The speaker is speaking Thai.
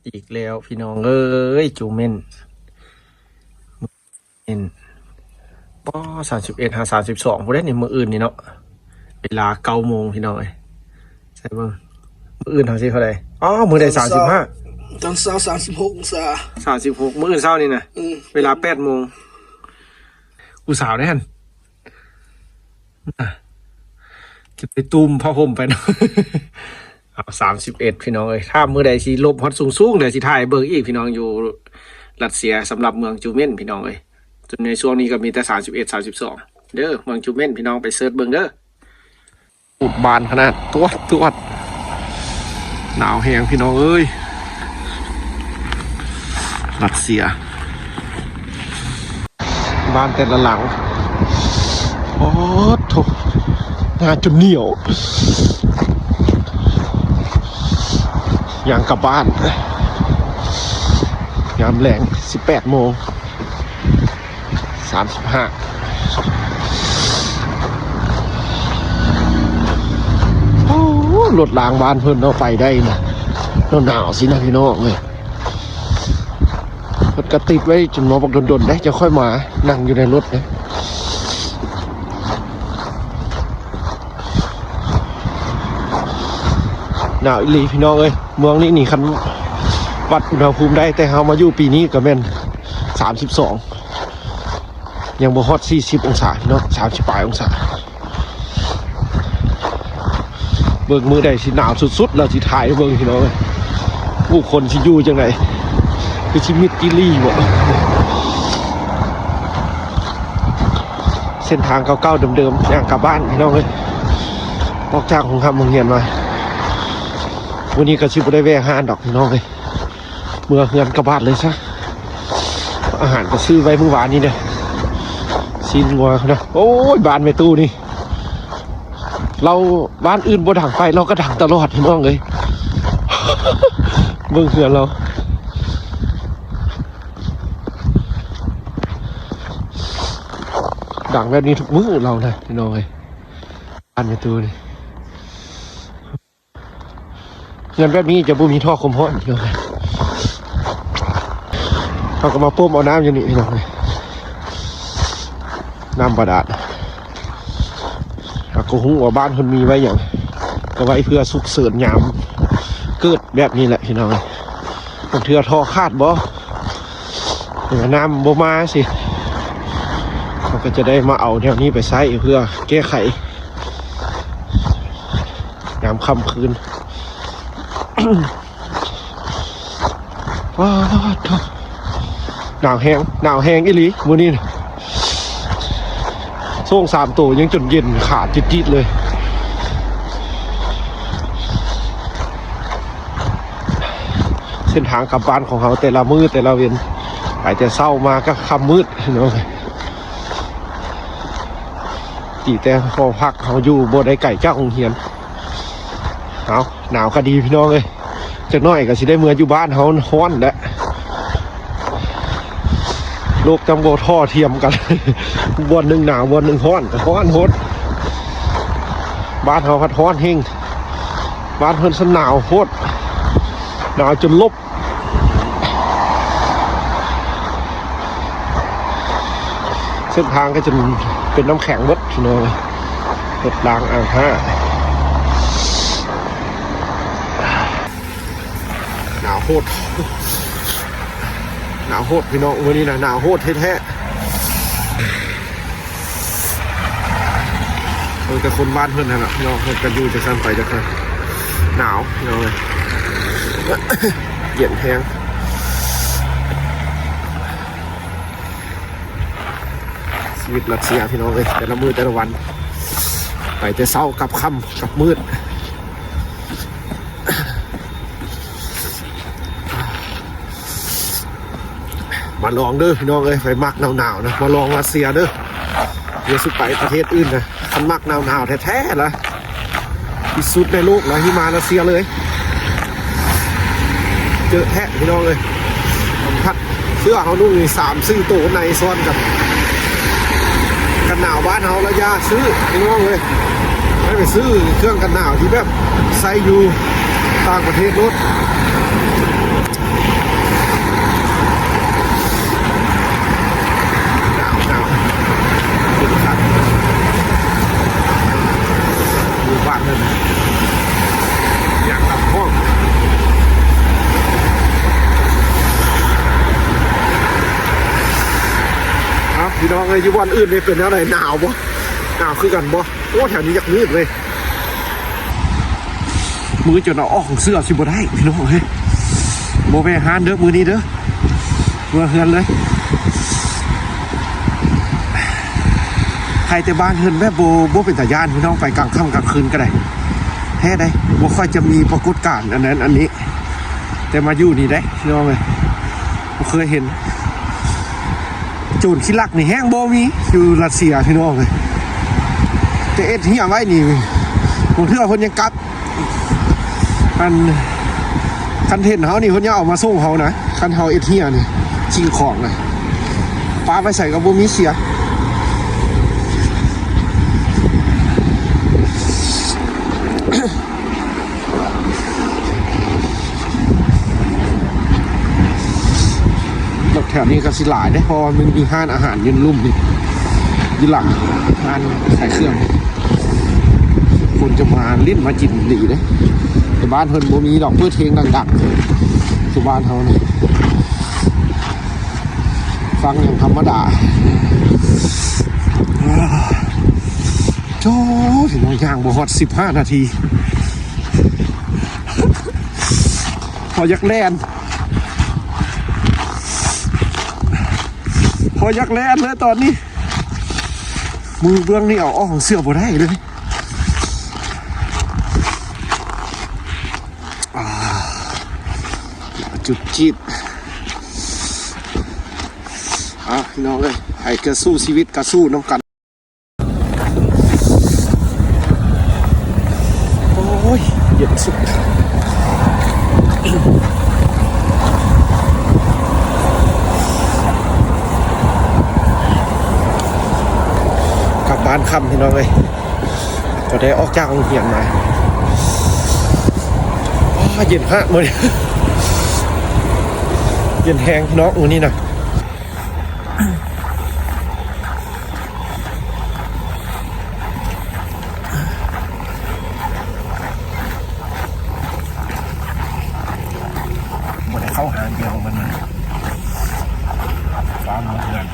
อีกแล้วพี่น้องเอ้ยจูเม่นเอ็นป้อ31 หา 32ผู้ได้ในมืออื่นนี่เนาะเวลา9 โมงพี่น้องเอ้ยใช่เบิ่งมืออื่นทางสิเท่าไหร่อ๋อมือใด35ตอนเช้า36 องศา36มืออื่นเช้านี่นะเวลา8 โมงกูสาวได้หันจะไปตุ้มผ้าห่มไปเนาะเอา31พี่น้องเอ้ยถ้ามือใดสิลบฮอตสูงๆเดี๋ยวสิถ่ายเบิ่งอีกพี่น้องอยู่รัสเซียสำหรับเมืองจูเม่นพี่น้องเอ้ยจนในช่วงนี้ก็มีแต่31 32เด้อเมืองจูเม่นพี่น้องไปเสิร์ชเบิ่งเด้ออุบบานขนาดตัวหนาวแห้งพี่น้องเอ้ยรัสเซียบ้านแต่ละหลังโอ้โถหน้าจนเหนียวอย่างกลับบ้านยามแรง18:35โอ้รถล้างบ้านเพิ่นเอาไปได้นะหนาวสินะพี่น้องเลยรถกระติดไว้จนมาบอกโดนๆได้จะค่อยมานั่งอยู่ในรถนะหนาวอีหลีพี่น้องเอ้ยเมืองนี้นี่คันวัดอุณหภูมิได้แต่เฮามาอยู่ปีนี้ก็แม่น32ยังบ่ฮอด40 องศาพี่น้อง30 ปลายองศาเบิ่งมือใดสิหนาวสุดๆแล้วสิถ่ายเบิ่งพี่น้องเอ้ยผู้คนสิอยู่จังได๋คือชีวิตกิลี่บ่เส้นทางเก่าๆเดิมๆย่างกลับบ้านพี่น้องเอ้ยออกจากโรงเรียนมาวันนี้ก็ชิบได้แวะห้านดอกพี่น้องเลยเมื่อเงินกระบาดเลยซะอาหารก็ซื้อไว้เมื่อวานนี้เนี่ยซีนงัวนะโอ้ยบ้านแม่ตู้นี่เราบ้านอื่นบ่ดังไปเราก็ดังตลอดพี่น้องเลยเบิ่งเหือนเราดังแบบนี้ทุกมื้อเรานะพี่น้องเลยบ้านแม่ตู้นี่เงินแบบนี้จะบ่มีท่อคมห้อนพี่น้องเลยเขาก็มาป้มเอาน้ำอยู่นี่พี่น้องเลยน้ำบาดาลก็หุ้งว่าบ้านคนมีไว้อย่างก็ไว้เพื่อสุกเสริญยามเกิดแบบนี้แหละพี่น้องเลยผมเถื่อท่อคาดบ่น้ำบ่มาสิเขาก็จะได้มาเอาแนวนี้ไปใช้เพื่อแก้ไขยามค่ำคืนว้าวหนาวแห้งอีหลีมื้อนี้ส่ง3 ตัวยังจนเย็นขาดจิตๆเลยเส้นทางกลับบ้านของเขาแต่ละมื้อแต่ละเว้นไปแต่เช้ามาก็ค่ำมืดเนาะตีแต่พอพักเขาอยู่บ่ได้ไก่เจ้าโรงเรียนเอาหนาวก็ดีพี่น้องเลยจากน้อยก็สิได้เมื่ออยู่บ้านเขาฮ้อนแล้วโลกจังโบท่อเทียมกันวันหนึ่งหนาววันหนึ่งฮ้อนแต่ฮ้อนโหดบ้านเขาพัดฮ้อนเฮงบ้านเพิ่นสนาวโหดหนาวจนลบเส้นทางก็จะเป็นน้ำแข็งวัดพี่น้องเลยรถรางอ่างห้าหนาวโหดพี่น้องวันนี้นะหนาวโหดแท้ๆแต่คนบ้านเพื่อนนะพี่น้องเพื่อนกันอยู่จะสั่นไปจะสั่นหนาวพี่น้องเลยเย็นแห้งชีวิตรัสเซียพี่น้องเลยแต่ละมือแต่ละวันไปแต่เช้ากับค่ำกับมืดมาลองเด้อพี่น้องเอ้ยไปมักหนาวๆนะมาลองรัสเซียเด้อเดี๋ยวสุดไปประเทศอื่นนะคันมักหนาวๆแท้ๆละที่สุดในโลกนะที่มารัสเซียเลยเจอแท้พี่น้องเลยพัดเสื้อเขานุ่งมี3-4 ตัวในซ้อนกันหนาวบ้านเขาแล้วยาซื้อพี่น้องเลยไม่ไปซื้อเครื่องกันหนาวที่แบบใส่อยู่ต่างประเทศรถ องเลยอยู่วันอื่นเลยเป็นอะไรหนาวบ่หนาวคือกันบ่โอ้แถวนี้อยากมืดเลยมือจนเอาออกของเสื้อสิบ่ได้พี่น้องเฮ้ยโบไปหานเด้อมือนี้เด้อเมื่อเฮือนเลยใครแต่บ้านเฮือนแบบโบเป็นตาย่านพี่น้องไปกลางค่ำกลางคืนก็ได้แท้ได้บ่ค่อยจะมีปรากฏการณ์อันนั้นอันนี้แต่มาอยู่นี่ได้พี่น้องเลยบ่เคยเห็นโจรขี้ลักนี่แห้งบ่มีอยู่รัสเซียพี่น้องเลยแต่เอ็ดเหี้ยไว้นี่ผมเชื่อคนยังกลับคันเทนเขานี่คนยังเอามาส่งเขานะคันเขาเอ็ดเหี้ยนี่ชิงของเลยปลาไปใส่กับบ่มีเสียแถวนี้ก็สิหลายได้พอมันมีห้านอาหารยืนลุ่มนี่ยืนหลังห้านขายเครื่องคนจะมาลิ้นมาจินดีเลยแต่บ้านเพิ่นบ่มีดอกเพื่อเทงดังๆที่บ้านเขาเนี่ยฟังอย่างธรรมดาโจ้ถึงย่างบ่ฮอด15 นาทีพอยักแล่นเลยตอนนี้มือเบื้องนี่เอาออกของเสื้อบ่ได้เลยจุดจีบพี่น้องเลยไอ้กระสู้ชีวิตกระสู้น้ำกันโอ้ยเย็นสุดกลับบ้านค่ำพี่น้องเลยก็ได้ออกจากโรงเรียนมาเย็นฮะมือเย็นแห้งพี่น้องวันนี้นะบ่ได้เข้าหางเดียวมันฟ้ามือเพื่อน